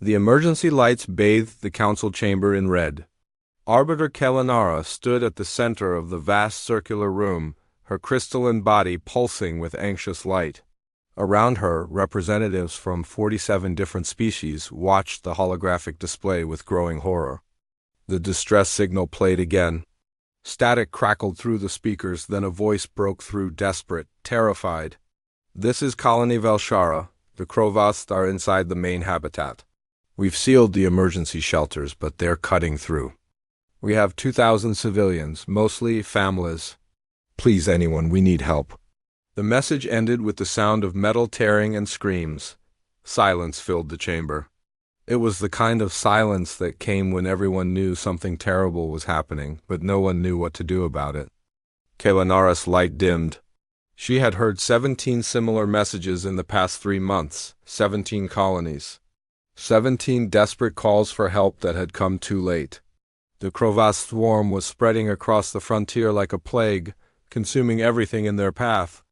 The emergency lights bathed the council chamber in red. Arbiter Kellanara stood at the center of the vast circular room, her crystalline body pulsing with anxious light. Around her, representatives from 47 different species watched the holographic display with growing horror. The distress signal played again. Static crackled through the speakers, then a voice broke through, desperate, terrified. "This is Colony Velshara. The Krovast are inside the main habitat. We've sealed the emergency shelters, but they're cutting through. We have 2,000 civilians, mostly families. Please, anyone, we need help." The message ended with the sound of metal tearing and screams. Silence filled the chamber. It was the kind of silence that came when everyone knew something terrible was happening, but no one knew what to do about it. Kellanara's light dimmed. She had heard 17 similar messages in the past 3 months, 17 colonies. 17 desperate calls for help that had come too late. The Krovast swarm was spreading across the frontier like a plague, consuming everything in their path.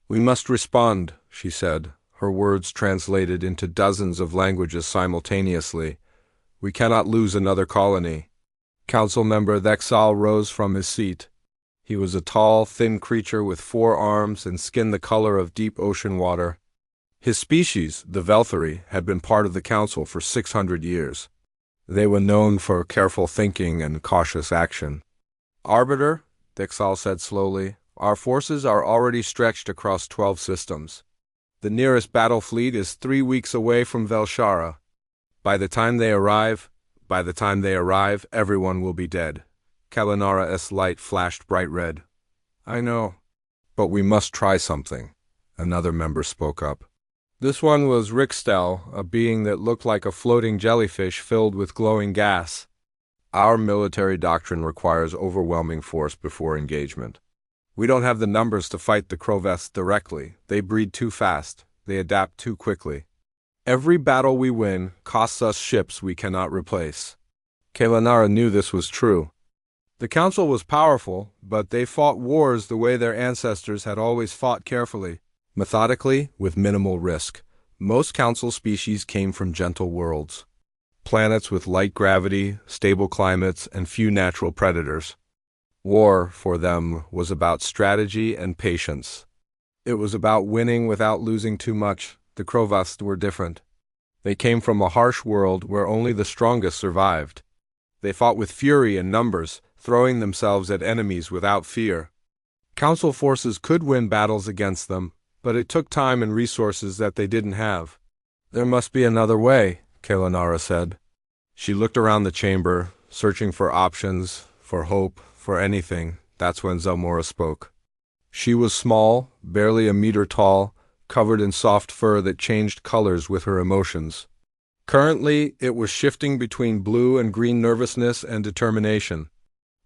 "We must respond," she said, her words translated into dozens of languages simultaneously. "We cannot lose another colony." Council member Thexal rose from his seat. He was a tall, thin creature with 4 arms and skin the color of deep ocean water. His species, the Velthari, had been part of the council for 600 years. They were known for careful thinking and cautious action. "Arbiter," Thexal said slowly, "our forces are already stretched across 12 systems. The nearest battle fleet is 3 weeks away from Velshara. By the time they arrive, everyone will be dead." Kellanara's light flashed bright red. "I know. But we must try something," another member spoke up. This one was Rixtel, a being that looked like a floating jellyfish filled with glowing gas. "Our military doctrine requires overwhelming force before engagement. We don't have the numbers to fight the Krovast directly. They breed too fast. They adapt too quickly. Every battle we win costs us ships we cannot replace." Kellanara knew this was true. The council was powerful, but they fought wars the way their ancestors had always fought, carefully, methodically, with minimal risk. Most council species came from gentle worlds. Planets with light gravity, stable climates, and few natural predators. War, for them, was about strategy and patience. It was about winning without losing too much. The Krovast were different. They came from a harsh world where only the strongest survived. They fought with fury and numbers, throwing themselves at enemies without fear. Council forces could win battles against them, but it took time and resources that they didn't have. "There must be another way," Kellanara said. She looked around the chamber, searching for options, for hope, for anything. That's when Zelmora spoke. She was small, barely a meter tall, covered in soft fur that changed colors with her emotions. Currently, it was shifting between blue and green nervousness and determination.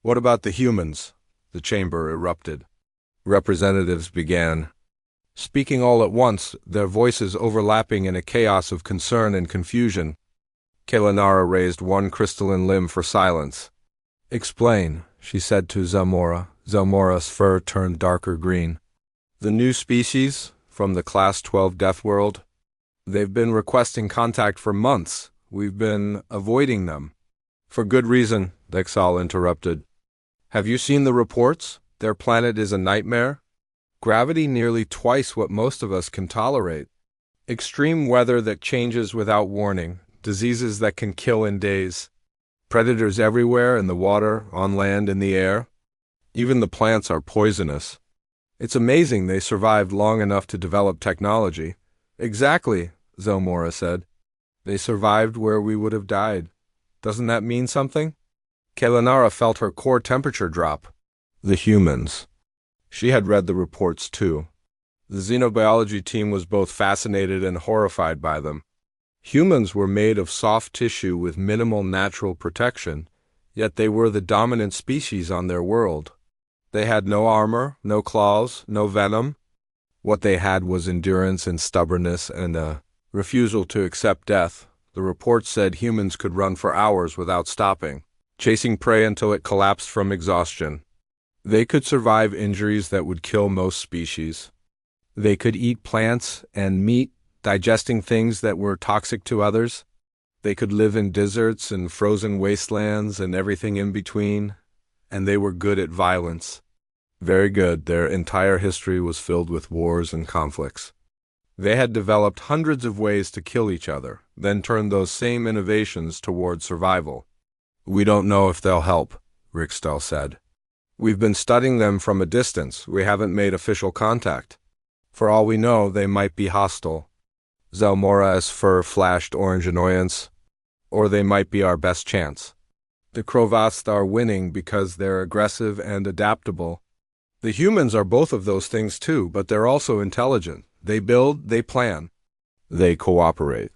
"What about the humans?" The chamber erupted. Representatives began, speaking all at once, their voices overlapping in a chaos of concern and confusion. Kellanara raised one crystalline limb for silence. "Explain," she said to Zelmora. Zelmora's fur turned darker green. "The new species, from the Class 12 Deathworld, they've been requesting contact for months. We've been avoiding them." "For good reason," Thexal interrupted. "Have you seen the reports? Their planet is a nightmare. Gravity nearly twice what most of us can tolerate. Extreme weather that changes without warning. Diseases that can kill in days. Predators everywhere, in the water, on land, in the air. Even the plants are poisonous. It's amazing they survived long enough to develop technology." "Exactly," Zelmora said. "They survived where we would have died. Doesn't that mean something?" Kellanara felt her core temperature drop. The humans. She had read the reports too. The xenobiology team was both fascinated and horrified by them. Humans were made of soft tissue with minimal natural protection, yet they were the dominant species on their world. They had no armor, no claws, no venom. What they had was endurance and stubbornness and a refusal to accept death. The report said humans could run for hours without stopping, chasing prey until it collapsed from exhaustion. They could survive injuries that would kill most species. They could eat plants and meat, digesting things that were toxic to others. They could live in deserts and frozen wastelands and everything in between, and they were good at violence. Very good. Their entire history was filled with wars and conflicts. They had developed hundreds of ways to kill each other, then turned those same innovations toward survival. We don't know if they'll help, Rickstell said. We've been studying them from a distance. We haven't made official contact. For all we know, they might be hostile. Zelmora's fur flashed orange annoyance. Or they might be our best chance. The Krovast are winning because they're aggressive and adaptable. The humans are both of those things too, but they're also intelligent. They build, they plan. They cooperate.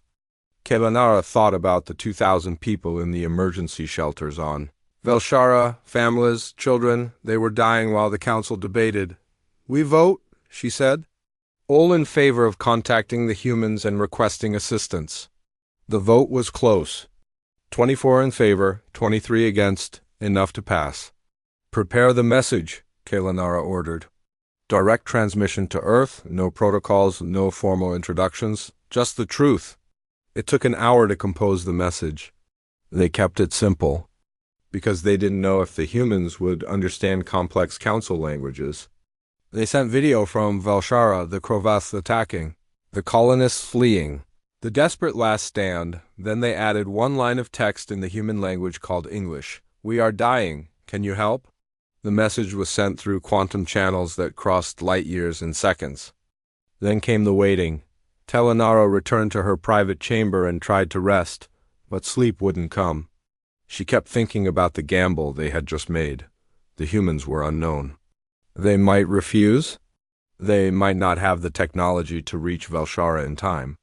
Kelanara thought about the 2,000 people in the emergency shelters on Velshara, families, children. They were dying while the council debated. We vote, she said. All in favor of contacting the humans and requesting assistance. The vote was close. 24 in favor, 23 against, enough to pass. Prepare the message, Kelanara ordered. Direct transmission to Earth, no protocols, no formal introductions, just the truth. It took an hour to compose the message. They kept it simple, because they didn't know if the humans would understand complex council languages. They sent video from Velshara, the Krovast attacking, the colonists fleeing, the desperate last stand. Then they added one line of text in the human language called English. We are dying. Can you help? The message was sent through quantum channels that crossed light years in seconds. Then came the waiting. Telenaro returned to her private chamber and tried to rest, but sleep wouldn't come. She kept thinking about the gamble they had just made. The humans were unknown. They might refuse. They might not have the technology to reach Velshara in time.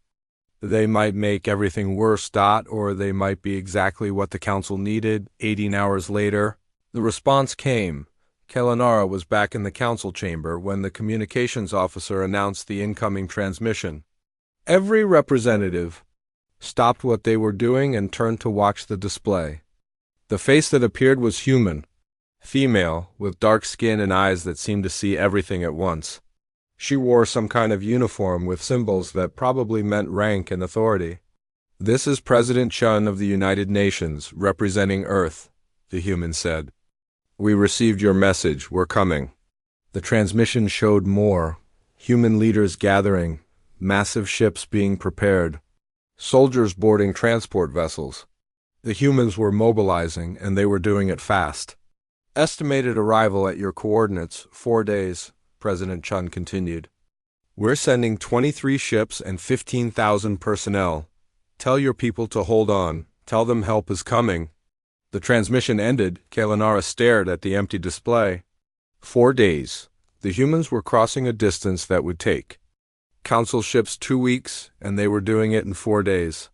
They might make everything worse, or they might be exactly what the council needed. 18 hours later, the response came. Kelanara was back in the council chamber when the communications officer announced the incoming transmission. Every representative stopped what they were doing and turned to watch the display. The face that appeared was human, female, with dark skin and eyes that seemed to see everything at once. She wore some kind of uniform with symbols that probably meant rank and authority. This is President Chun of the United Nations, representing Earth, the human said. We received your message. We're coming. The transmission showed more. Human leaders gathering, massive ships being prepared, soldiers boarding transport vessels. The humans were mobilizing, and they were doing it fast. Estimated arrival at your coordinates, 4 days, President Chun continued. We're sending 23 ships and 15,000 personnel. Tell your people to hold on. Tell them help is coming. The transmission ended. Kelanara stared at the empty display. 4 days. The humans were crossing a distance that would take council ships 2 weeks, and they were doing it in 4 days.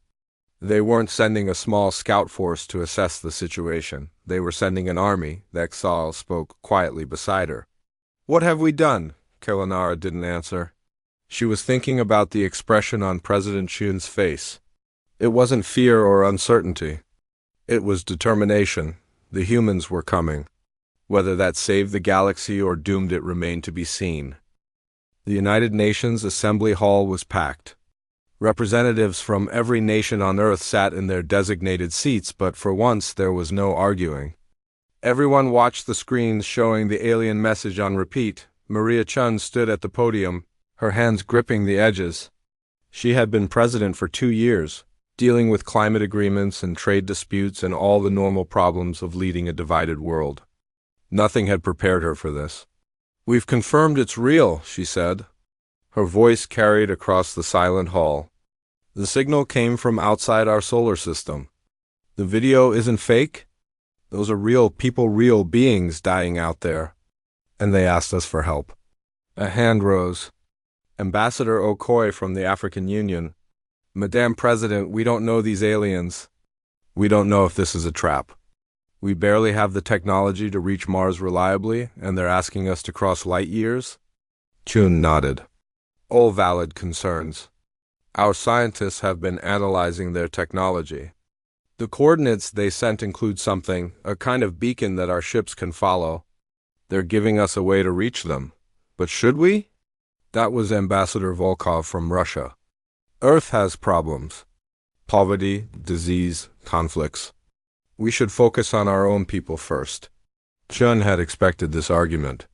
They weren't sending a small scout force to assess the situation. They were sending an army. Exal spoke quietly beside her. What have we done? Kelanara didn't answer. She was thinking about the expression on President Chun's face. It wasn't fear or uncertainty. It was determination. The humans were coming. Whether that saved the galaxy or doomed it remained to be seen. The United Nations Assembly Hall was packed. Representatives from every nation on Earth sat in their designated seats, but for once there was no arguing. Everyone watched the screens showing the alien message on repeat. Maria Chun stood at the podium, her hands gripping the edges. She had been president for 2 years, dealing with climate agreements and trade disputes and all the normal problems of leading a divided world. Nothing had prepared her for this. We've confirmed it's real, she said. Her voice carried across the silent hall. The signal came from outside our solar system. The video isn't fake. Those are real people, real beings dying out there. And they asked us for help. A hand rose. Ambassador Okoye from the African Union. Madame President, we don't know these aliens. We don't know if this is a trap. We barely have the technology to reach Mars reliably, and they're asking us to cross light years? Chun nodded. All valid concerns. Our scientists have been analyzing their technology. The coordinates they sent include something, a kind of beacon that our ships can follow. They're giving us a way to reach them. But should we? That was Ambassador Volkov from Russia. Earth has problems. poverty, disease, conflicts. We should focus on our own people first. Chun had expected this argument.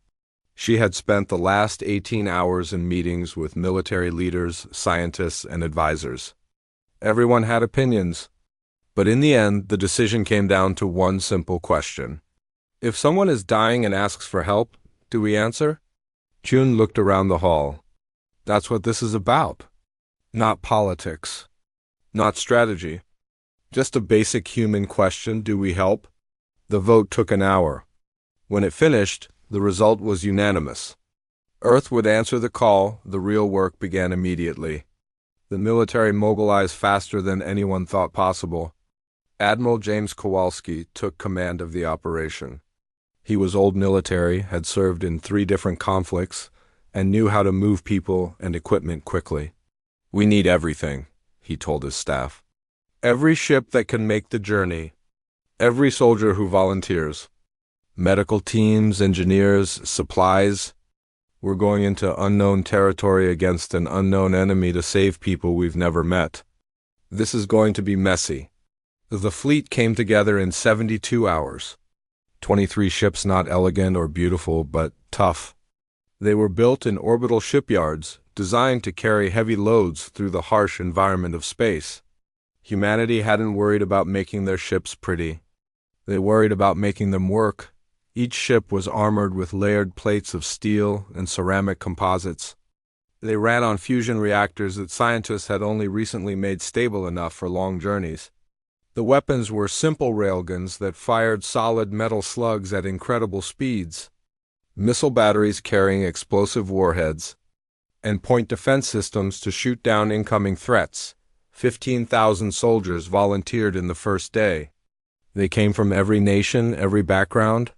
She had spent the last 18 hours in meetings with military leaders, scientists, and advisors. Everyone had opinions, but in the end, the decision came down to one simple question. If someone is dying and asks for help, do we answer? Chun looked around the hall. That's what this is about. Not politics. Not strategy. Just a basic human question, do we help? The vote took an hour. When it finished, the result was unanimous. Earth would answer the call, the real work began immediately. The military mobilized faster than anyone thought possible. Admiral James Kowalski took command of the operation. He was old military, had served in 3 different conflicts, and knew how to move people and equipment quickly. We need everything, he told his staff. Every ship that can make the journey. Every soldier who volunteers. Medical teams, engineers, supplies. We're going into unknown territory against an unknown enemy to save people we've never met. This is going to be messy. The fleet came together in 72 hours. 23 ships, not elegant or beautiful, but tough. They were built in orbital shipyards, designed to carry heavy loads through the harsh environment of space. Humanity hadn't worried about making their ships pretty. They worried about making them work. Each ship was armored with layered plates of steel and ceramic composites. They ran on fusion reactors that scientists had only recently made stable enough for long journeys. The weapons were simple railguns that fired solid metal slugs at incredible speeds, missile batteries carrying explosive warheads, and point defense systems to shoot down incoming threats. 15,000 soldiers volunteered in the first day. They came from every nation, every background.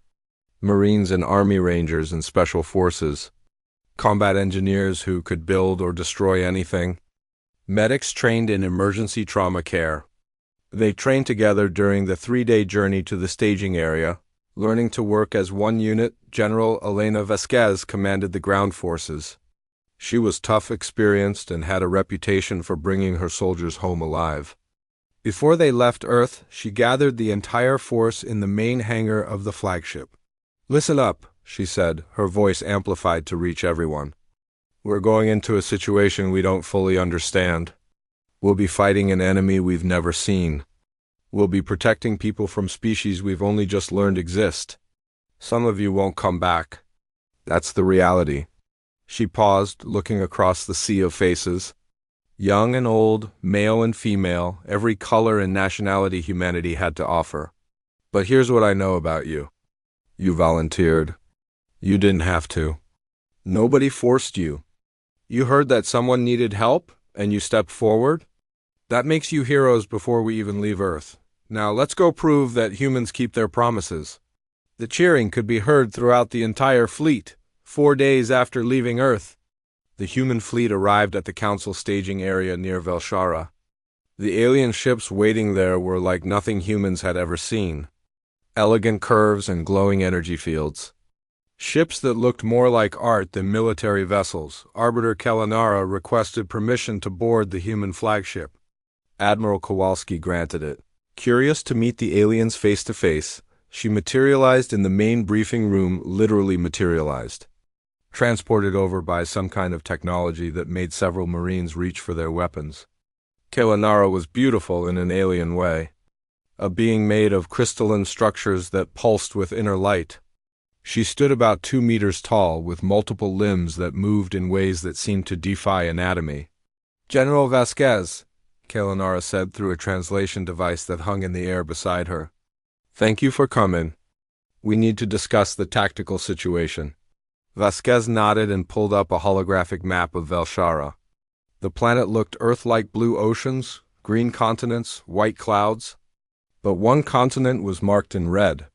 Marines and Army Rangers and Special Forces. Combat engineers who could build or destroy anything. Medics trained in emergency trauma care. They trained together during the 3-day journey to the staging area. Learning to work as one unit, General Elena Vasquez commanded the ground forces. She was tough, experienced, and had a reputation for bringing her soldiers home alive. Before they left Earth, she gathered the entire force in the main hangar of the flagship. "Listen up," she said, her voice amplified to reach everyone. "We're going into a situation we don't fully understand. We'll be fighting an enemy we've never seen. We'll be protecting people from species we've only just learned exist. Some of you won't come back. That's the reality." She paused, looking across the sea of faces. Young and old, male and female, every color and nationality humanity had to offer. "But here's what I know about you. You volunteered. You didn't have to. Nobody forced you. You heard that someone needed help, and you stepped forward. That makes you heroes before we even leave Earth. Now let's go prove that humans keep their promises." The cheering could be heard throughout the entire fleet. 4 days after leaving Earth, the human fleet arrived at the Council staging area near Velshara. The alien ships waiting there were like nothing humans had ever seen. Elegant curves and glowing energy fields. Ships that looked more like art than military vessels. Arbiter Kalanara requested permission to board the human flagship. Admiral Kowalski granted it. Curious to meet the aliens face to face, she materialized in the main briefing room, literally materialized. Transported over by some kind of technology that made several Marines reach for their weapons. Kalanara was beautiful in an alien way. A being made of crystalline structures that pulsed with inner light. She stood about 2 meters tall, with multiple limbs that moved in ways that seemed to defy anatomy. "General Vasquez," Kalanara said through a translation device that hung in the air beside her. "Thank you for coming. We need to discuss the tactical situation." Vasquez nodded and pulled up a holographic map of Velshara. The planet looked Earth-like: blue oceans, green continents, white clouds. But one continent was marked in red.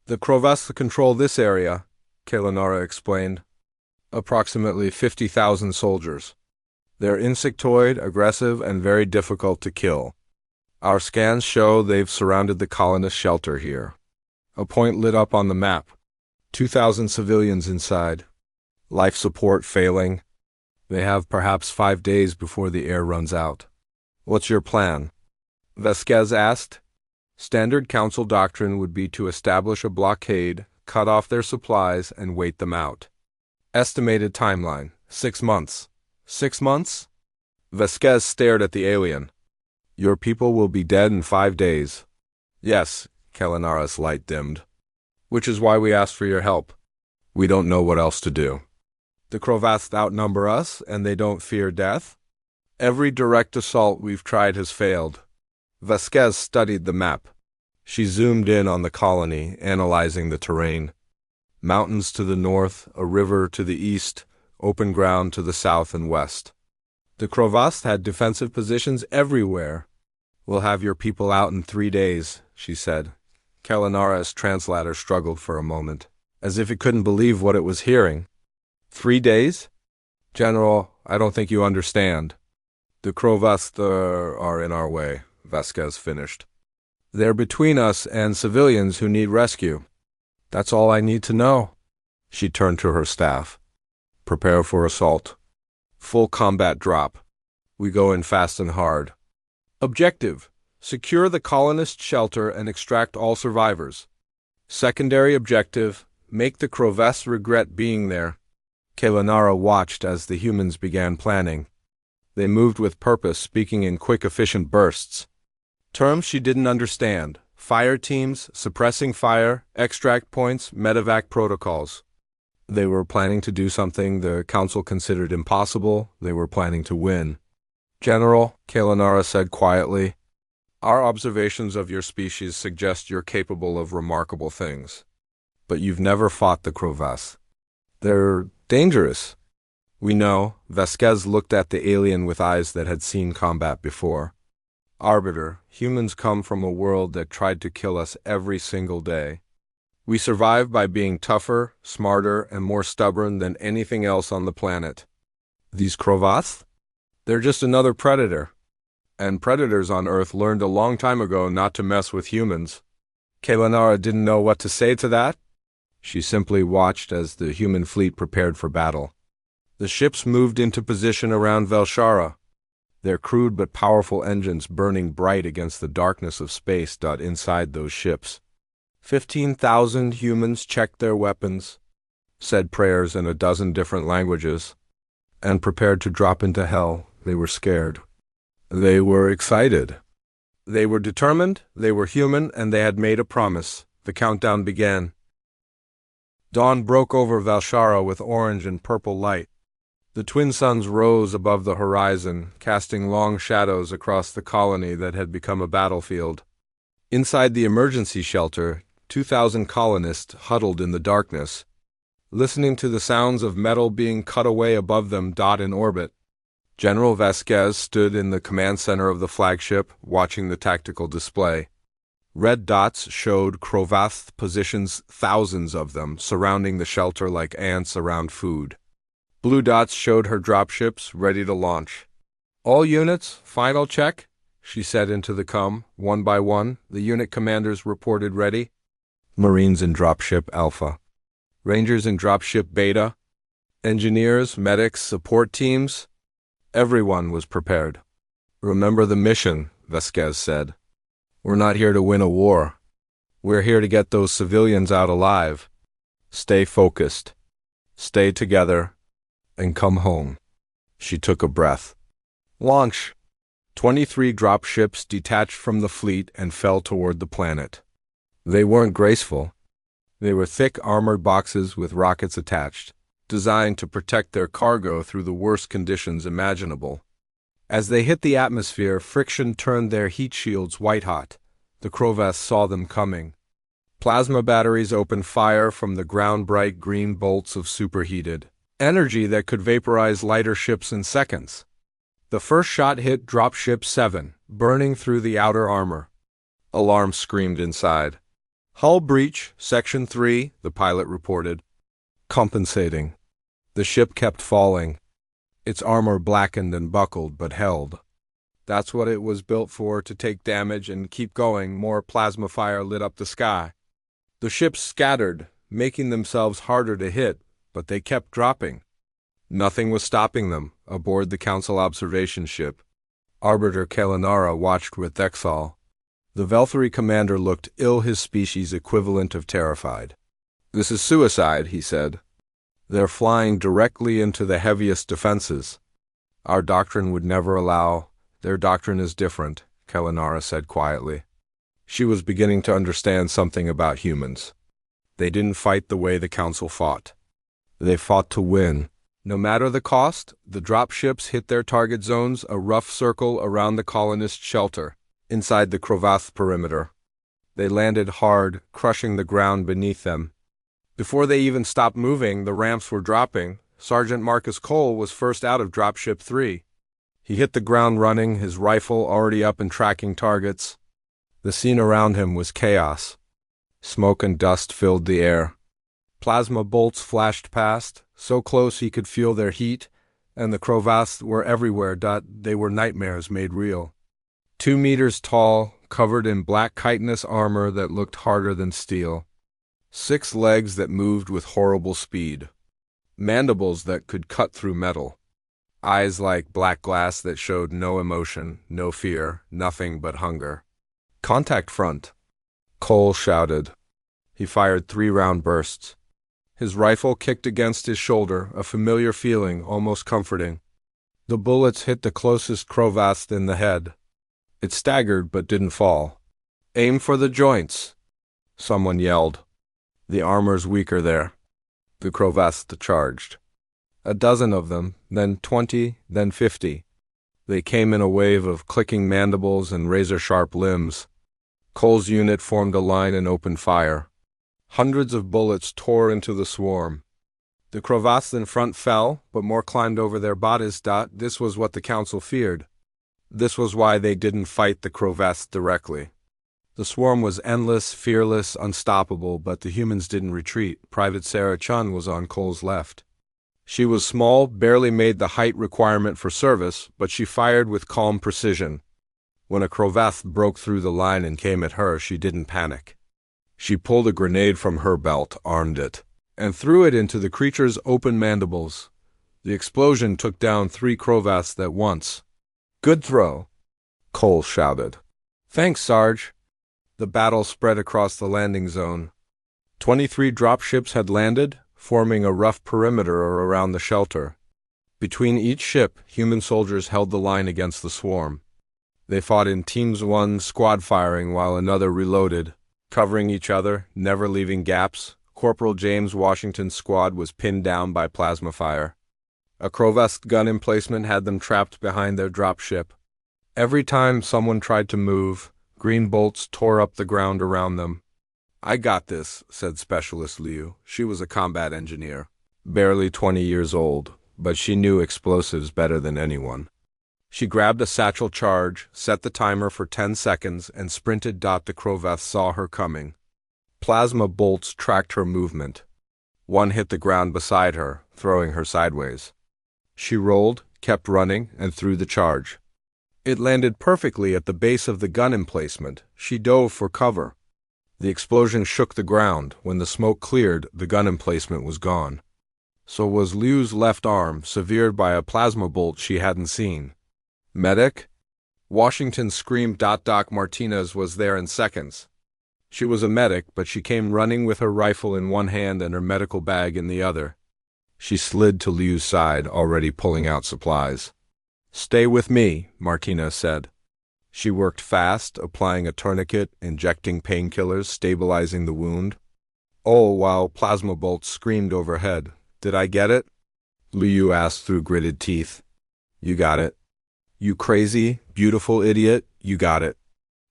"The Krovets control this area," Kalanara explained. "Approximately 50,000 soldiers. They're insectoid, aggressive, and very difficult to kill. Our scans show they've surrounded the colonist shelter here." A point lit up on the map. 2,000 civilians inside. Life support failing. They have perhaps 5 days before the air runs out. "What's your plan?" Vasquez asked. Standard Council doctrine would be to establish a blockade, cut off their supplies, and wait them out. Estimated timeline, 6 months. 6 months? Vasquez stared at the alien. Your people will be dead in 5 days. Yes, Kalanara's light dimmed. Which is why we asked for your help. We don't know what else to do. The Crovaths outnumber us, and they don't fear death? Every direct assault we've tried has failed. Vasquez studied the map. She zoomed in on the colony, analyzing the terrain. Mountains to the north, a river to the east, open ground to the south and west. The Crovaths had defensive positions everywhere. We'll have your people out in 3 days, she said. Kalanara's translator struggled for a moment, as if it couldn't believe what it was hearing. 3 days? General, I don't think you understand. The Crovaths are in our way, Vasquez finished. They're between us and civilians who need rescue. That's all I need to know. She turned to her staff. Prepare for assault. Full combat drop. We go in fast and hard. Objective: secure the colonist shelter and extract all survivors. Secondary objective: make the Crovaths regret being there. Kalanara watched as the humans began planning. They moved with purpose, speaking in quick, efficient bursts. Terms she didn't understand: fire teams, suppressing fire, extract points, medevac protocols. They were planning to do something the Council considered impossible. They were planning to win. General, Kalanara said quietly, our observations of your species suggest you're capable of remarkable things. But you've never fought the Crovaths. They're dangerous. We know. Vasquez looked at the alien with eyes that had seen combat before. Arbiter, humans come from a world that tried to kill us every single day. We survive by being tougher, smarter, and more stubborn than anything else on the planet. These Crovaths? They're just another predator. And predators on Earth learned a long time ago not to mess with humans. Kalanara didn't know what to say to that. She simply watched as the human fleet prepared for battle. The ships moved into position around Velshara, their crude but powerful engines burning bright against the darkness of space. Inside those ships, 15,000 humans checked their weapons, said prayers in a dozen different languages, and prepared to drop into hell. They were scared. They were excited. They were determined, they were human, and they had made a promise. The countdown began. Dawn broke over Velshara with orange and purple light. The twin suns rose above the horizon, casting long shadows across the colony that had become a battlefield. Inside the emergency shelter, 2,000 colonists huddled in the darkness, listening to the sounds of metal being cut away above them. In orbit, General Vasquez stood in the command center of the flagship, watching the tactical display. Red dots showed Crovath positions, thousands of them, surrounding the shelter like ants around food. Blue dots showed her dropships, ready to launch. All units, final check, she said into the comm. One by one, the unit commanders reported ready. Marines in dropship Alpha. Rangers in dropship Beta. Engineers, medics, support teams. Everyone was prepared. Remember the mission, Vasquez said. We're not here to win a war. We're here to get those civilians out alive. Stay focused. Stay together. And come home. She took a breath. Launch! 23 dropships detached from the fleet and fell toward the planet. They weren't graceful. They were thick armored boxes with rockets attached, designed to protect their cargo through the worst conditions imaginable. As they hit the atmosphere, friction turned their heat shields white-hot. The Crovaths saw them coming. Plasma batteries opened fire from the ground-bright green bolts of superheated energy that could vaporize lighter ships in seconds. The first shot hit Dropship 7, burning through the outer armor. Alarm screamed inside. Hull breach, Section 3, the pilot reported. Compensating. The ship kept falling. Its armor blackened and buckled, but held. That's what it was built for, to take damage and keep going. More plasma fire lit up the sky. The ships scattered, making themselves harder to hit, but they kept dropping. Nothing was stopping them, aboard the Council observation ship. Arbiter Kalanara watched with Exal. The Velthari commander looked ill, his species equivalent of terrified. "This is suicide," he said. "They're flying directly into the heaviest defenses. Our doctrine would never allow." "Their doctrine is different," Kalanara said quietly. She was beginning to understand something about humans. They didn't fight the way the Council fought. They fought to win. No matter the cost, the dropships hit their target zones, a rough circle around the colonist shelter, inside the Krovath perimeter. They landed hard, crushing the ground beneath them. Before they even stopped moving, the ramps were dropping. Sergeant Marcus Cole was first out of Dropship 3. He hit the ground running, his rifle already up and tracking targets. The scene around him was chaos. Smoke and dust filled the air. Plasma bolts flashed past, so close he could feel their heat, and the Krovaths were everywhere. They were nightmares made real. 2 meters tall, covered in black chitinous armor that looked harder than steel. 6 legs that moved with horrible speed. Mandibles that could cut through metal. Eyes like black glass that showed no emotion, no fear, nothing but hunger. "Contact front," Cole shouted. He fired 3-round bursts. His rifle kicked against his shoulder, a familiar feeling, almost comforting. The bullets hit the closest Krovath in the head. It staggered but didn't fall. "Aim for the joints," someone yelled. "The armor's weaker there." The Krovath charged. A dozen of them, then 20, then 50. They came in a wave of clicking mandibles and razor-sharp limbs. Cole's unit formed a line and opened fire. Hundreds of bullets tore into the swarm. The Krovaths in front fell, but more climbed over their bodies. This was what the Council feared. This was why they didn't fight the Krovaths directly. The swarm was endless, fearless, unstoppable, but the humans didn't retreat. Private Sarah Chun was on Cole's left. She was small, barely made the height requirement for service, but she fired with calm precision. When a Krovath broke through the line and came at her, she didn't panic. She pulled a grenade from her belt, armed it, and threw it into the creature's open mandibles. The explosion took down 3 Krovaths at once. "Good throw," Cole shouted. "Thanks, Sarge." The battle spread across the landing zone. 23 dropships had landed, forming a rough perimeter around the shelter. Between each ship, human soldiers held the line against the swarm. They fought in teams, one squad firing while another reloaded, covering each other, never leaving gaps. Corporal James Washington's squad was pinned down by plasma fire. A Krovath gun emplacement had them trapped behind their dropship. Every time someone tried to move, green bolts tore up the ground around them. "I got this," said Specialist Liu. She was a combat engineer, barely 20 years old, but she knew explosives better than anyone. She grabbed a satchel charge, set the timer for 10 seconds, and sprinted. The Krovath saw her coming. Plasma bolts tracked her movement. One hit the ground beside her, throwing her sideways. She rolled, kept running, and threw the charge. It landed perfectly at the base of the gun emplacement. She dove for cover. The explosion shook the ground. When the smoke cleared, the gun emplacement was gone. So was Liu's left arm, severed by a plasma bolt she hadn't seen. "Medic?" Washington screamed. Doc Martinez was there in seconds. She was a medic, but she came running with her rifle in one hand and her medical bag in the other. She slid to Liu's side, already pulling out supplies. "Stay with me," Martinez said. She worked fast, applying a tourniquet, injecting painkillers, stabilizing the wound. All while plasma bolts screamed overhead. "Did I get it?" Liu asked through gritted teeth. "You got it. You crazy, beautiful idiot, you got it."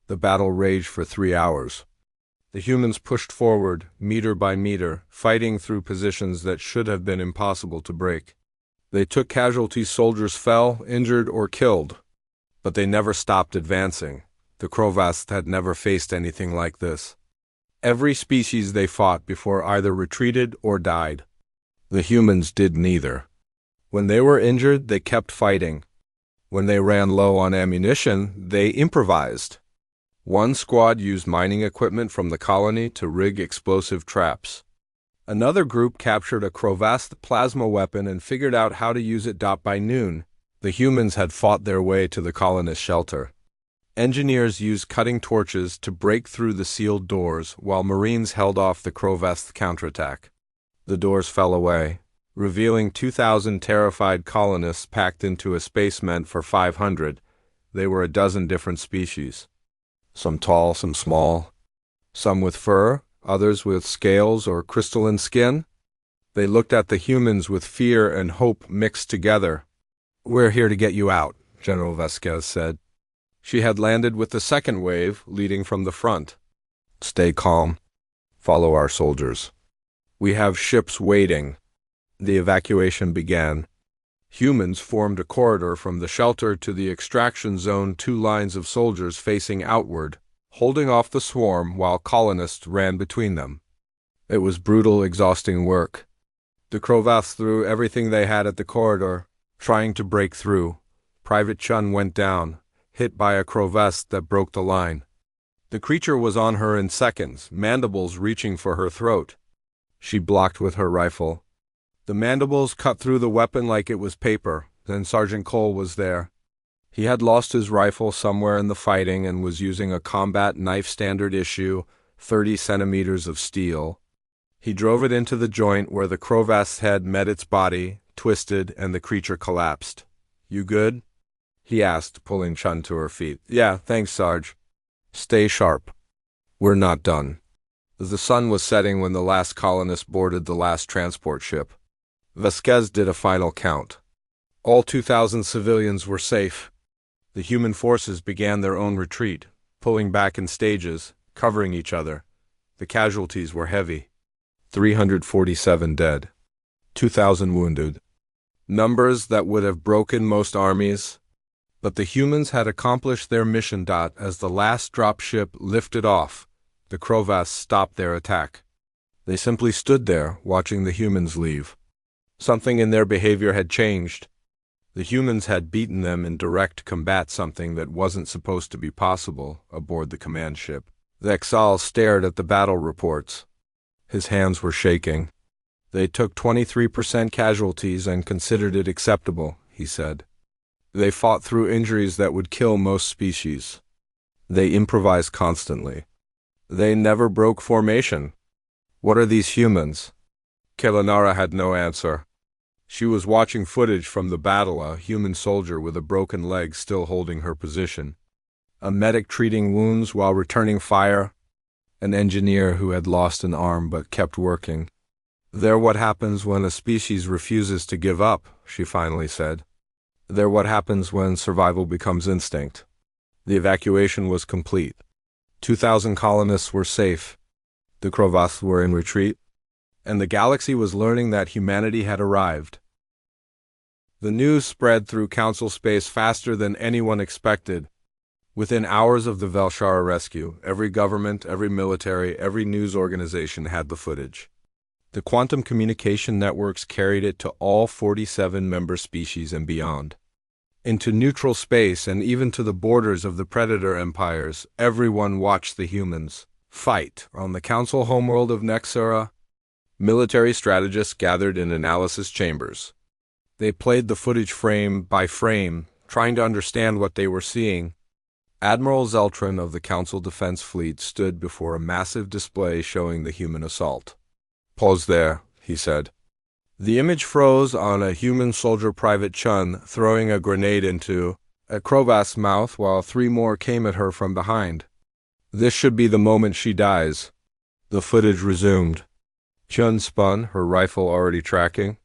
The battle raged for 3 hours. The humans pushed forward, meter by meter, fighting through positions that should have been impossible to break. They took casualties, soldiers fell, injured, or killed. But they never stopped advancing. The Krovaths had never faced anything like this. Every species they fought before either retreated or died. The humans did neither. When they were injured, they kept fighting. When they ran low on ammunition, they improvised. One squad used mining equipment from the colony to rig explosive traps. Another group captured a Krovath plasma weapon and figured out how to use it. By noon, The humans had fought their way to the colonist shelter. Engineers used cutting torches to break through the sealed doors, while Marines held off the Crowveth's counterattack. The doors fell away, revealing 2,000 terrified colonists packed into a space meant for 500. They were a dozen different species. Some tall, some small. Some with fur, others with scales or crystalline skin. They looked at the humans with fear and hope mixed together. "We're here to get you out," General Vasquez said. She had landed with the second wave, leading from the front. "Stay calm. Follow our soldiers. We have ships waiting." The evacuation began. Humans formed a corridor from the shelter to the extraction zone, 2 lines of soldiers facing outward, holding off the swarm while colonists ran between them. It was brutal, exhausting work. The Crowveths threw everything they had at the corridor, trying to break through. Private Chun went down, hit by a Crowveth that broke the line. The creature was on her in seconds, mandibles reaching for her throat. She blocked with her rifle. The mandibles cut through the weapon like it was paper. Then Sergeant Cole was there. He had lost his rifle somewhere in the fighting and was using a combat knife standard issue, 30 centimeters of steel. He drove it into the joint where the Crowveth's head met its body, twisted, and the creature collapsed. "You good?" he asked, pulling Chun to her feet. "Yeah, thanks, Sarge." "Stay sharp. We're not done." The sun was setting when the last colonist boarded the last transport ship. Vasquez did a final count. All 2,000 civilians were safe. The human forces began their own retreat, pulling back in stages, covering each other. The casualties were heavy. 347 dead. 2,000 wounded. Numbers that would have broken most armies. But the humans had accomplished their mission. As the last drop ship lifted off, the Crowveths stopped their attack. They simply stood there, watching the humans leave. Something in their behavior had changed. The humans had beaten them in direct combat, something that wasn't supposed to be possible aboard the command ship. The Exal stared at the battle reports. His hands were shaking. "They took 23% casualties and considered it acceptable," he said. "They fought through injuries that would kill most species. They improvised constantly. They never broke formation. What are these humans?" Kelanara had no answer. She was watching footage from the battle, a human soldier with a broken leg still holding her position, a medic treating wounds while returning fire, an engineer who had lost an arm but kept working. "They're what happens when a species refuses to give up," she finally said. "They're what happens when survival becomes instinct." The evacuation was complete. 2,000 colonists were safe. The Crowveths were in retreat, and the galaxy was learning that humanity had arrived. The news spread through Council space faster than anyone expected. Within hours of the Velshara rescue, every government, every military, every news organization had the footage. The quantum communication networks carried it to all 47 member species and beyond. Into neutral space and even to the borders of the Predator empires, everyone watched the humans fight. On the Council homeworld of Nexura, military strategists gathered in analysis chambers. They played the footage frame by frame, trying to understand what they were seeing. Admiral Zeltran of the Council Defense Fleet stood before a massive display showing the human assault. "Pause there," he said. The image froze on a human soldier, Private Chun, throwing a grenade into a Crowveth's mouth while 3 more came at her from behind. "This should be the moment she dies." The footage resumed. Chun spun, her rifle already tracking.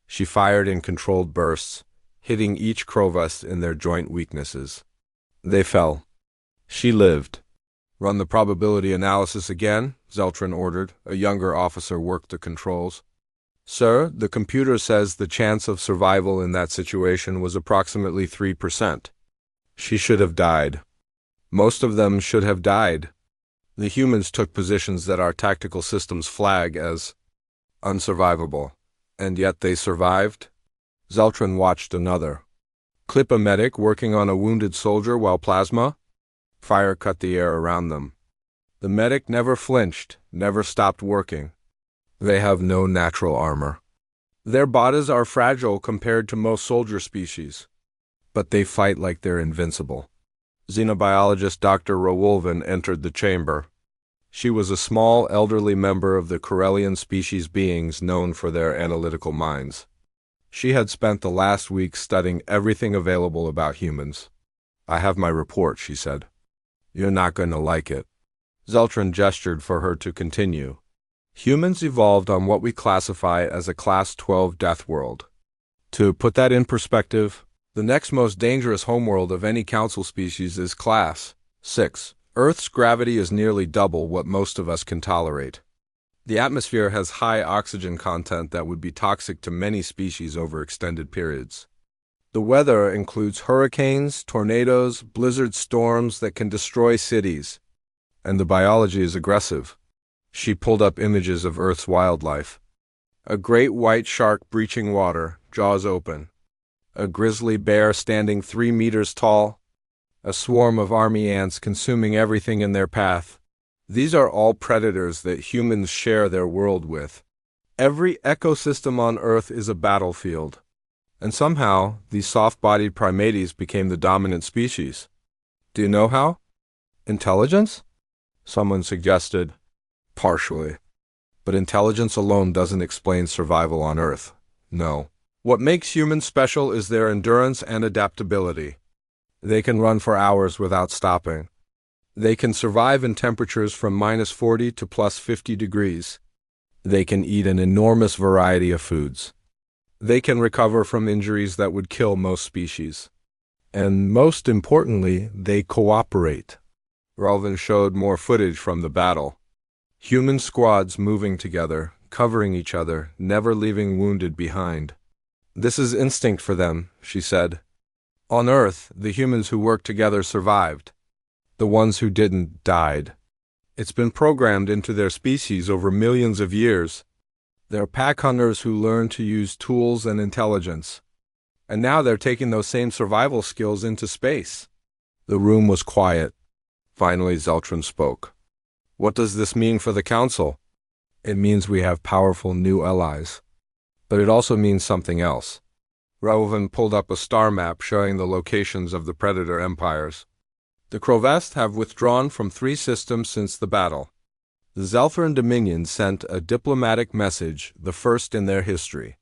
She fired in controlled bursts, hitting each Crowveth in their joint weaknesses. They fell. She lived. "Run the probability analysis again," Zeltran ordered. A younger officer worked the controls. "Sir, the computer says the chance of survival in that situation was approximately 3%. She should have died. Most of them should have died. The humans took positions that our tactical systems flag as unsurvivable, and yet they survived." Zeltran watched another. "Clip a medic working on a wounded soldier while plasma." Fire cut the air around them. The medic never flinched, never stopped working. They have no natural armor. Their bodies are fragile compared to most soldier species. but they fight like they're invincible. Xenobiologist Dr. Rowolven entered the chamber. She was a small, elderly member of the Corellian species beings known for their analytical minds. She had spent the last week studying everything available about humans. "I have my report," she said. "You're not going to like it." Zeltron gestured for her to continue. Humans evolved on what we classify as a Class 12 death world. To put that in perspective, the next most dangerous homeworld of any council species is Class 6. Earth's gravity is nearly double what most of us can tolerate. The atmosphere has high oxygen content that would be toxic to many species over extended periods. The weather includes hurricanes, tornadoes, blizzard storms that can destroy cities. And the biology is aggressive. She pulled up images of Earth's wildlife. A great white shark breaching water, jaws open. A grizzly bear standing 3 meters tall. A swarm of army ants consuming everything in their path. These are all predators that humans share their world with. Every ecosystem on Earth is a battlefield. And somehow, these soft-bodied primates became the dominant species. Do you know how? Intelligence? Someone suggested. Partially. But intelligence alone doesn't explain survival on Earth. No. What makes humans special is their endurance and adaptability. They can run for hours without stopping. They can survive in temperatures from -40 to +50 degrees. They can eat an enormous variety of foods. They can recover from injuries that would kill most species. And most importantly, they cooperate. Ralvin showed more footage from the battle. Human squads moving together, covering each other, never leaving wounded behind. "This is instinct for them," she said. "On Earth, the humans who worked together survived. The ones who didn't died. It's been programmed into their species over millions of years. They're pack hunters who learn to use tools and intelligence. And now they're taking those same survival skills into space." The room was quiet. Finally, Zeltron spoke. "What does this mean for the Council?" "It means we have powerful new allies. But it also means something else." Rauven pulled up a star map showing the locations of the Predator empires. "The Krovest have withdrawn from 3 systems since the battle. The Zelthran Dominion sent a diplomatic message, the first in their history.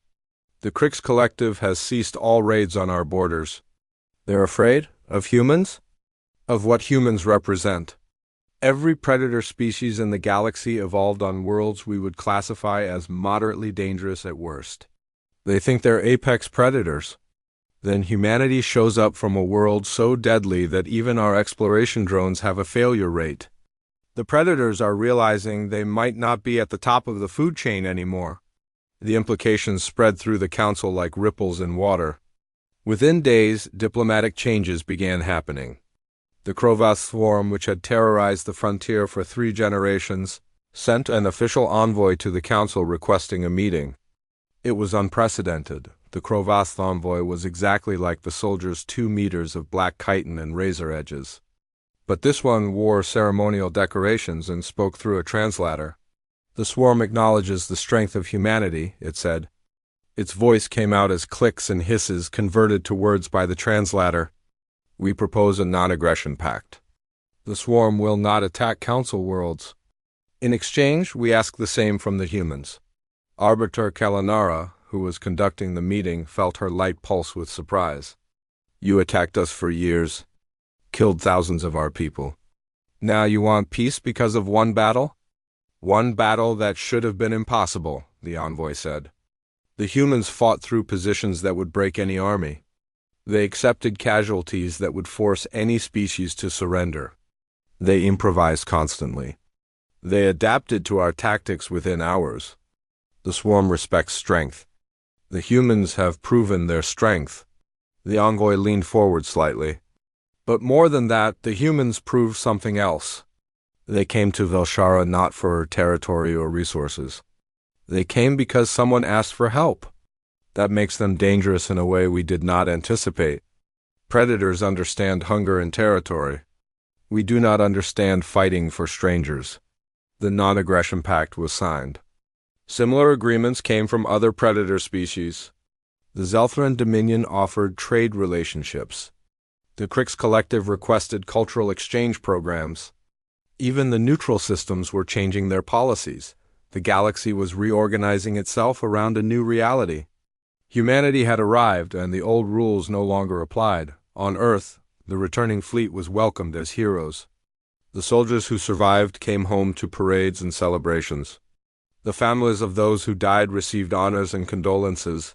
The Krix Collective has ceased all raids on our borders. They're afraid? Of humans? Of what humans represent. Every predator species in the galaxy evolved on worlds we would classify as moderately dangerous at worst. They think they're apex predators. Then humanity shows up from a world so deadly that even our exploration drones have a failure rate. The predators are realizing they might not be at the top of the food chain anymore. The implications spread through the Council like ripples in water. Within days, diplomatic changes began happening. The Krovast swarm, which had terrorized the frontier for 3 generations, sent an official envoy to the Council requesting a meeting. It was unprecedented. The Krovast envoy was exactly like the soldier's 2 meters of black chitin and razor edges. But this one wore ceremonial decorations and spoke through a translator. "The swarm acknowledges the strength of humanity," it said. Its voice came out as clicks and hisses converted to words by the translator. "We propose a non-aggression pact. The swarm will not attack Council worlds. In exchange, we ask the same from the humans." Arbiter Kalanara, who was conducting the meeting, felt her light pulse with surprise. "You attacked us for years, killed thousands of our people. Now you want peace because of one battle?" "One battle that should have been impossible," the envoy said. "The humans fought through positions that would break any army. They accepted casualties that would force any species to surrender. They improvised constantly. They adapted to our tactics within hours. The swarm respects strength. The humans have proven their strength." The envoy leaned forward slightly. "But more than that, the humans proved something else. They came to Velshara not for territory or resources. They came because someone asked for help. That makes them dangerous in a way we did not anticipate. Predators understand hunger and territory. We do not understand fighting for strangers." The non-aggression pact was signed. Similar agreements came from other predator species. The Zelthran Dominion offered trade relationships. The Krix Collective requested cultural exchange programs. Even the neutral systems were changing their policies. The galaxy was reorganizing itself around a new reality. Humanity had arrived, and the old rules no longer applied. On Earth, the returning fleet was welcomed as heroes. The soldiers who survived came home to parades and celebrations. The families of those who died received honors and condolences.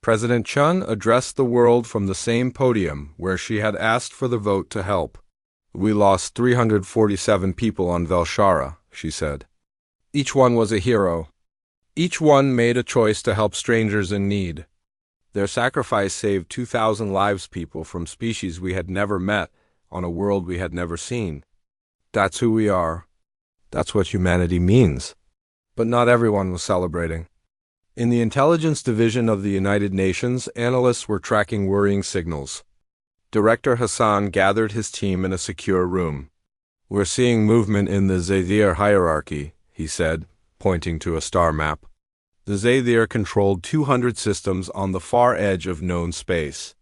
President Chun addressed the world from the same podium where she had asked for the vote to help. "We lost 347 people on Velshara," she said. "Each one was a hero. Each one made a choice to help strangers in need. Their sacrifice saved 2,000 lives, people from species we had never met, on a world we had never seen. That's who we are. That's what humanity means." But not everyone was celebrating. In the intelligence division of the United Nations, analysts were tracking worrying signals. Director Hassan gathered his team in a secure room. "We're seeing movement in the Zathir hierarchy," he said, pointing to a star map. The Zathir controlled 200 systems on the far edge of known space.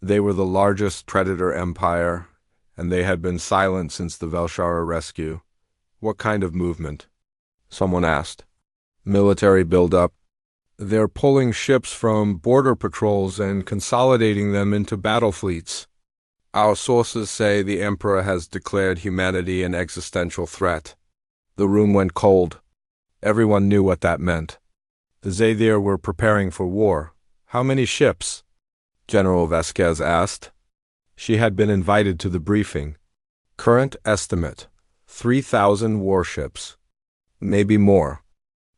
They were the largest predator empire, and they had been silent since the Velshara rescue. "What kind of movement?" someone asked. "Military buildup. They're pulling ships from border patrols and consolidating them into battle fleets. Our sources say the Emperor has declared humanity an existential threat." The room went cold. Everyone knew what that meant. The Zathir were preparing for war. "How many ships?" General Vasquez asked. She had been invited to the briefing. "Current estimate, 3,000 warships. Maybe more.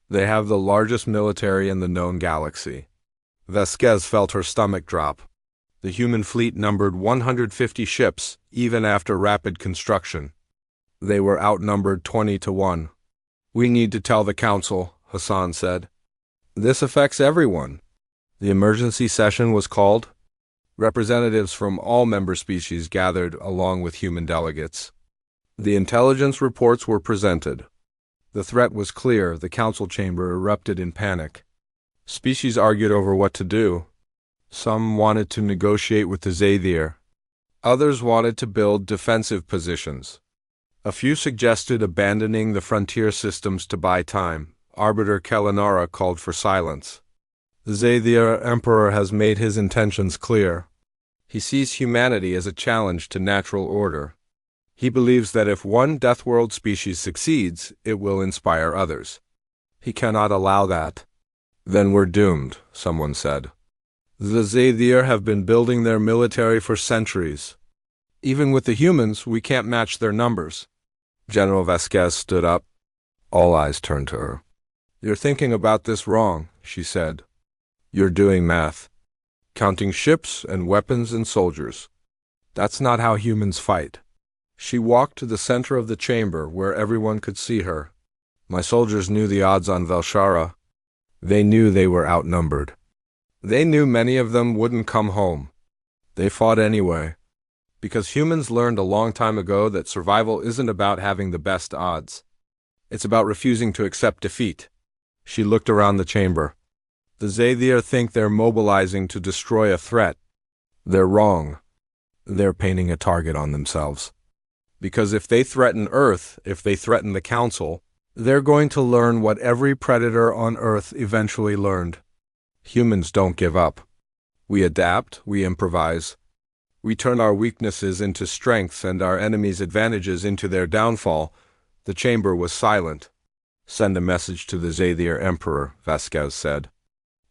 They have the largest military in the known galaxy." Vasquez felt her stomach drop. The human fleet numbered 150 ships, even after rapid construction. They were outnumbered 20 to 1. "We need to tell the Council," Hassan said. "This affects everyone." The emergency session was called. Representatives from all member species gathered along with human delegates. The intelligence reports were presented. The threat was clear. The council chamber erupted in panic. Species argued over what to do. Some wanted to negotiate with the Zathir. Others wanted to build defensive positions. A few suggested abandoning the frontier systems to buy time. Arbiter Kellanara called for silence. The Zathir Emperor has made his intentions clear. He sees humanity as a challenge to natural order. He believes that if one Deathworld species succeeds, it will inspire others. He cannot allow that. "Then we're doomed," someone said. "The Zathir have been building their military for centuries. Even with the humans, we can't match their numbers." General Vasquez stood up. All eyes turned to her. "You're thinking about this wrong," she said. "You're doing math. Counting ships and weapons and soldiers. That's not how humans fight." She walked to the center of the chamber where everyone could see her. "My soldiers knew the odds on Velshara. They knew they were outnumbered. They knew many of them wouldn't come home. They fought anyway. Because humans learned a long time ago that survival isn't about having the best odds. It's about refusing to accept defeat." She looked around the chamber. "The Zathir think they're mobilizing to destroy a threat. They're wrong. They're painting a target on themselves. Because if they threaten Earth, if they threaten the Council, they're going to learn what every predator on Earth eventually learned. Humans don't give up. We adapt, we improvise. We turn our weaknesses into strengths and our enemies' advantages into their downfall." The chamber was silent. "Send a message to the Zathir Emperor," Vasquez said.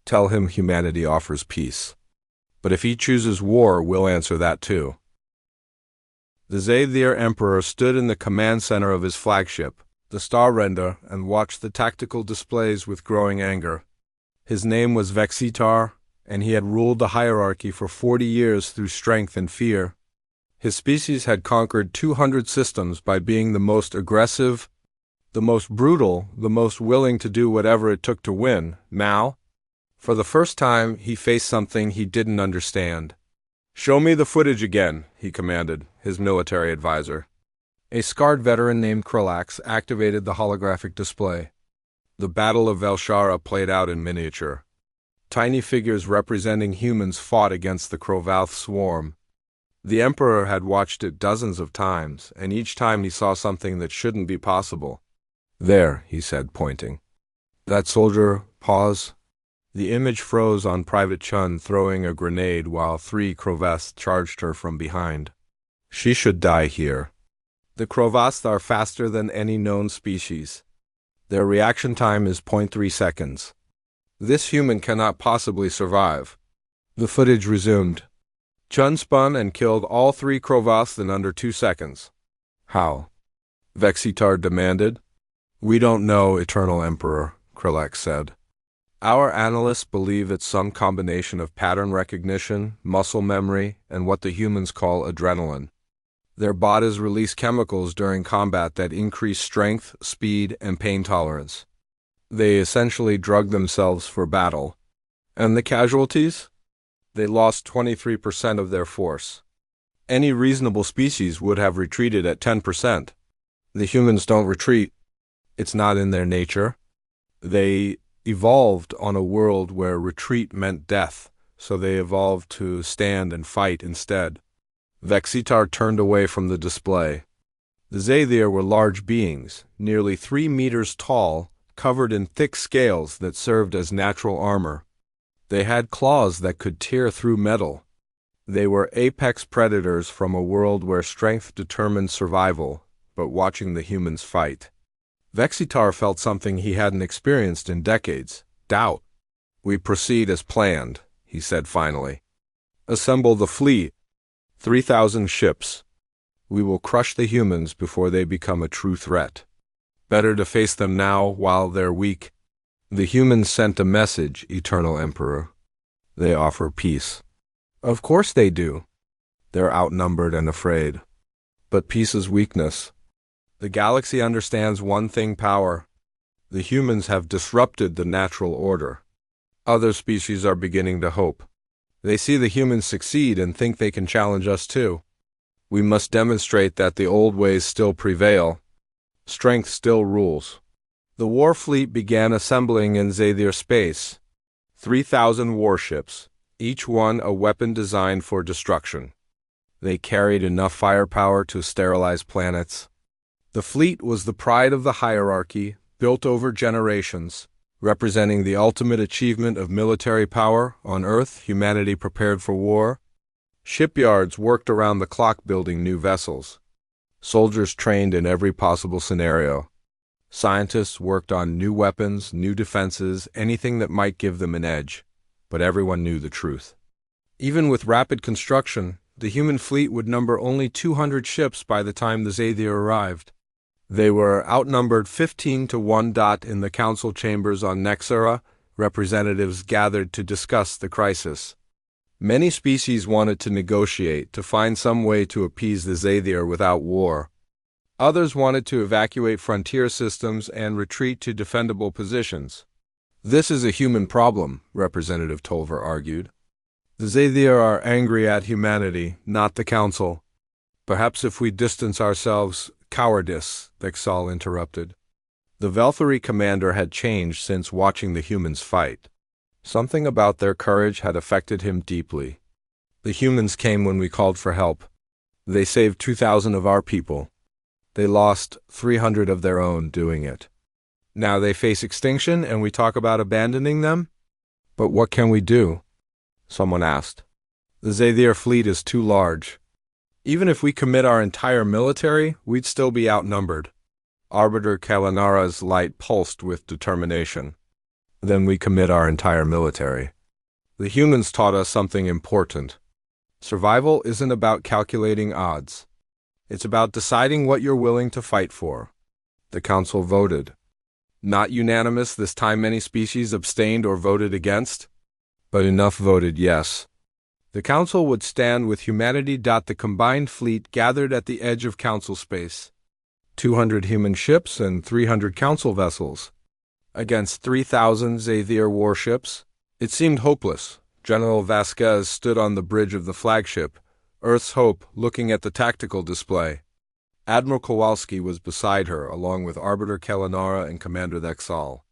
"Tell him humanity offers peace. But if he chooses war, we'll answer that too." The Zathir Emperor stood in the command center of his flagship, the Star Render, and watched the tactical displays with growing anger. His name was Vexitar, and he had ruled the hierarchy for 40 years through strength and fear. His species had conquered 200 systems by being the most aggressive, the most brutal, the most willing to do whatever it took to win. Now, for the first time, he faced something he didn't understand. "Show me the footage again," he commanded, his military advisor. A scarred veteran named Krillax activated the holographic display. The Battle of Velshara played out in miniature. Tiny figures representing humans fought against the Crovath swarm. The Emperor had watched it dozens of times, and each time he saw something that shouldn't be possible. "There," he said, pointing. "That soldier, pause." The image froze on Private Chun throwing a grenade while 3 Crovaths charged her from behind. She should die here. The Crovaths are faster than any known species. Their reaction time is 0.3 seconds. This human cannot possibly survive. The footage resumed. Chun spun and killed all 3 Crovaths in under 2 seconds. "How?" Vexitar demanded. "We don't know, Eternal Emperor," Krillak said. "Our analysts believe it's some combination of pattern recognition, muscle memory, and what the humans call adrenaline. Their bodies release chemicals during combat that increase strength, speed, and pain tolerance. They essentially drug themselves for battle. And the casualties? They lost 23% of their force. Any reasonable species would have retreated at 10%. The humans don't retreat. It's not in their nature. They evolved on a world where retreat meant death, so they evolved to stand and fight instead." Vexitar turned away from the display. The Zathir were large beings, nearly 3 meters tall, covered in thick scales that served as natural armor. They had claws that could tear through metal. They were apex predators from a world where strength determined survival, but watching the humans fight. Vexitar felt something he hadn't experienced in decades: doubt. "We proceed as planned," he said finally. "Assemble the fleet. 3,000 ships. We will crush the humans before they become a true threat. Better to face them now while they're weak." The humans sent a message, Eternal Emperor. They offer peace. Of course they do. They're outnumbered and afraid. But peace is weakness. The galaxy understands one thing: power. The humans have disrupted the natural order. Other species are beginning to hope. They see the humans succeed and think they can challenge us too. We must demonstrate that the old ways still prevail. Strength still rules. The war fleet began assembling in Zathir space. 3,000 warships, each one a weapon designed for destruction. They carried enough firepower to sterilize planets. The fleet was the pride of the hierarchy, built over generations, representing the ultimate achievement of military power. On Earth, humanity prepared for war. Shipyards worked around the clock building new vessels. Soldiers trained in every possible scenario. Scientists worked on new weapons, new defenses, anything that might give them an edge. But everyone knew the truth. Even with rapid construction, the human fleet would number only 200 ships by the time the Zathir arrived. They were outnumbered 15 to 1. In the council chambers on Nexera, representatives gathered to discuss the crisis. Many species wanted to negotiate to find some way to appease the Zathir without war. Others wanted to evacuate frontier systems and retreat to defendable positions. "This is a human problem," Representative Tolver argued. "The Zathir are angry at humanity, not the council. Perhaps if we distance ourselves—" "Cowardice," Vexal interrupted. The Velthari commander had changed since watching the humans fight. Something about their courage had affected him deeply. "The humans came when we called for help. They saved 2,000 of our people. They lost 300 of their own doing it. Now they face extinction and we talk about abandoning them? But what can we do?" Someone asked. "The Zathir fleet is too large. Even if we commit our entire military, we'd still be outnumbered." Arbiter Kalanara's light pulsed with determination. "Then we commit our entire military. The humans taught us something important. Survival isn't about calculating odds. It's about deciding what you're willing to fight for." The council voted. Not unanimous this time. Many species abstained or voted against, but enough voted yes. The council would stand with humanity. The combined fleet gathered at the edge of council space. 200 human ships and 300 council vessels. Against 3,000 Zathir warships. It seemed hopeless. General Vasquez stood on the bridge of the flagship, Earth's Hope, looking at the tactical display. Admiral Kowalski was beside her, along with Arbiter Kalanara and Commander Vexal.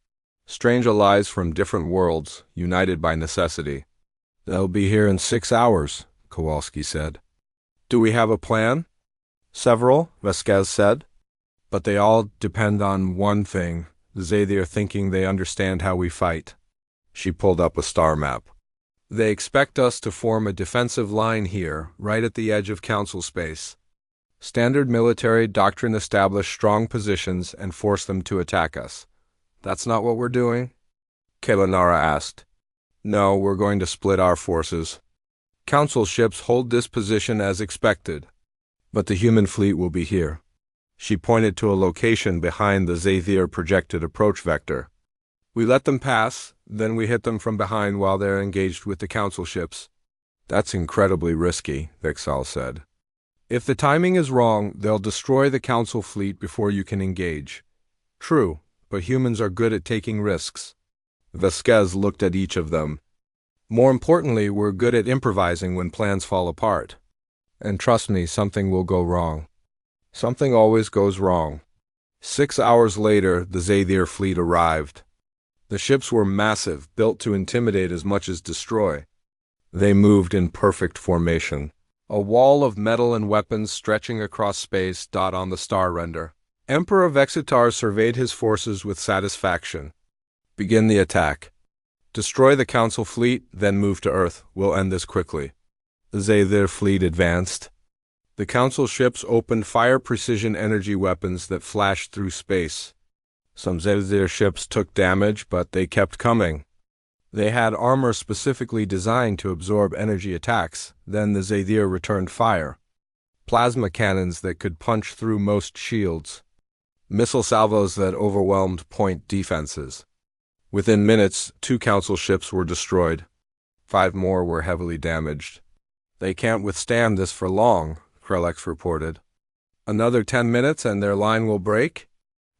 Strange allies from different worlds, united by necessity. They'll be here in 6 hours, Kowalski said. Do we have a plan? Several, Vasquez said. But they all depend on one thing, Xavier thinking they understand how we fight. She pulled up a star map. They expect us to form a defensive line here, right at the edge of Council space. Standard military doctrine establish strong positions and force them to attack us. That's not what we're doing? Kalanara asked. No, we're going to split our forces. Council ships hold this position as expected, but the human fleet will be here. She pointed to a location behind the Xavier projected approach vector. We let them pass, then we hit them from behind while they're engaged with the Council ships. That's incredibly risky, Vexal said. If the timing is wrong, they'll destroy the Council fleet before you can engage. True, but humans are good at taking risks. Vasquez looked at each of them. More importantly, we're good at improvising when plans fall apart. And trust me, something will go wrong. Something always goes wrong. 6 hours later, the Xavier fleet arrived. The ships were massive, built to intimidate as much as destroy. They moved in perfect formation. A wall of metal and weapons stretching across space dot on the star render. Emperor Vexitar surveyed his forces with satisfaction. Begin the attack. Destroy the Council fleet, then move to Earth. We'll end this quickly. The Xavier fleet advanced. The Council ships opened fire precision energy weapons that flashed through space. Some Xavier ships took damage, but they kept coming. They had armor specifically designed to absorb energy attacks. Then the Xavier returned fire. Plasma cannons that could punch through most shields. Missile salvos that overwhelmed point defenses. Within minutes, 2 Council ships were destroyed. 5 more were heavily damaged. They can't withstand this for long, Krelex reported. Another 10 minutes and their line will break?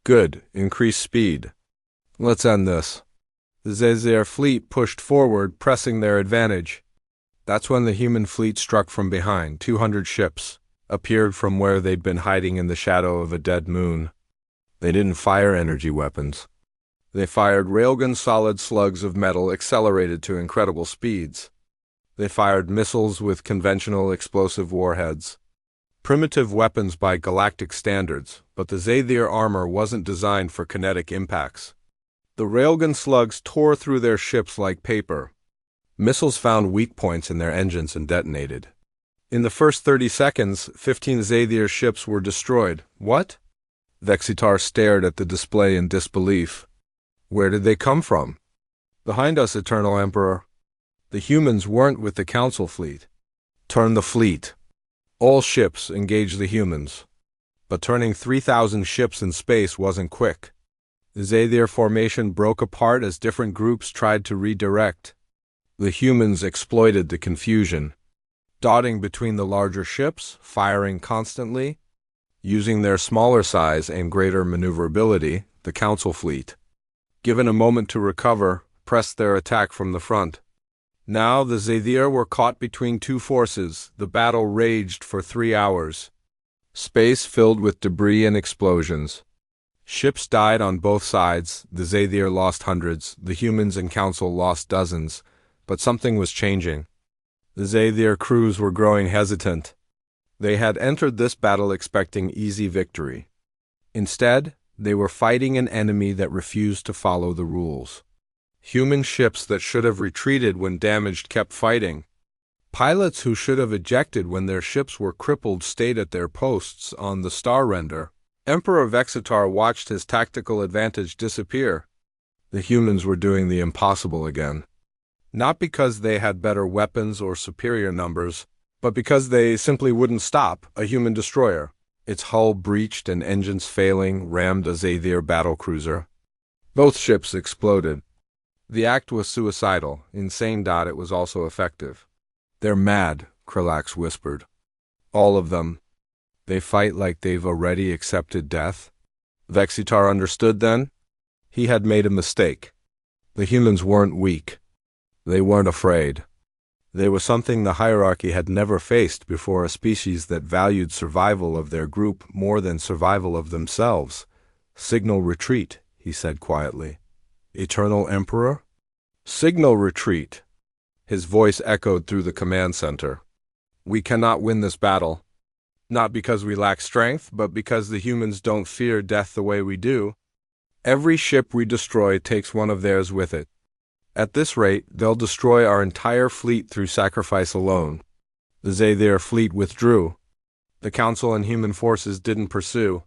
Good, increase speed. Let's end this. The Xavier fleet pushed forward, pressing their advantage. That's when the human fleet struck from behind. 200 ships appeared from where they'd been hiding in the shadow of a dead moon. They didn't fire energy weapons. They fired railgun solid slugs of metal accelerated to incredible speeds. They fired missiles with conventional explosive warheads. Primitive weapons by galactic standards, but the Xavier armor wasn't designed for kinetic impacts. The railgun slugs tore through their ships like paper. Missiles found weak points in their engines and detonated. In the first 30 seconds, 15 Xavier ships were destroyed. What? Vexitar stared at the display in disbelief. Where did they come from? Behind us, Eternal Emperor. The humans weren't with the Council fleet. Turn the fleet. All ships engage the humans. But turning 3,000 ships in space wasn't quick. The Xavier formation broke apart as different groups tried to redirect. The humans exploited the confusion, dotting between the larger ships, firing constantly. Using their smaller size and greater maneuverability, the Council fleet, given a moment to recover, pressed their attack from the front. Now the Xavier were caught between 2 forces. The battle raged for 3 hours. Space filled with debris and explosions. Ships died on both sides. The Xavier lost hundreds. The humans and Council lost dozens. But something was changing. The Xavier crews were growing hesitant. They had entered this battle expecting easy victory. Instead, they were fighting an enemy that refused to follow the rules. Human ships that should have retreated when damaged kept fighting. Pilots who should have ejected when their ships were crippled stayed at their posts on the star render. Emperor Vexitar watched his tactical advantage disappear. The humans were doing the impossible again. Not because they had better weapons or superior numbers, but because they simply wouldn't stop. A human destroyer, its hull breached and engines failing, rammed a Xavier battlecruiser. Both ships exploded. The act was suicidal. Insane. It was also effective. They're mad, Krelax whispered. All of them. They fight like they've already accepted death. Vexitar understood then. He had made a mistake. The humans weren't weak. They weren't afraid. They were something the hierarchy had never faced before, a species that valued survival of their group more than survival of themselves. Signal retreat, he said quietly. Eternal Emperor? Signal retreat. His voice echoed through the command center. We cannot win this battle. Not because we lack strength, but because the humans don't fear death the way we do. Every ship we destroy takes one of theirs with it. At this rate, they'll destroy our entire fleet through sacrifice alone. The Zathir fleet withdrew. The Council and human forces didn't pursue.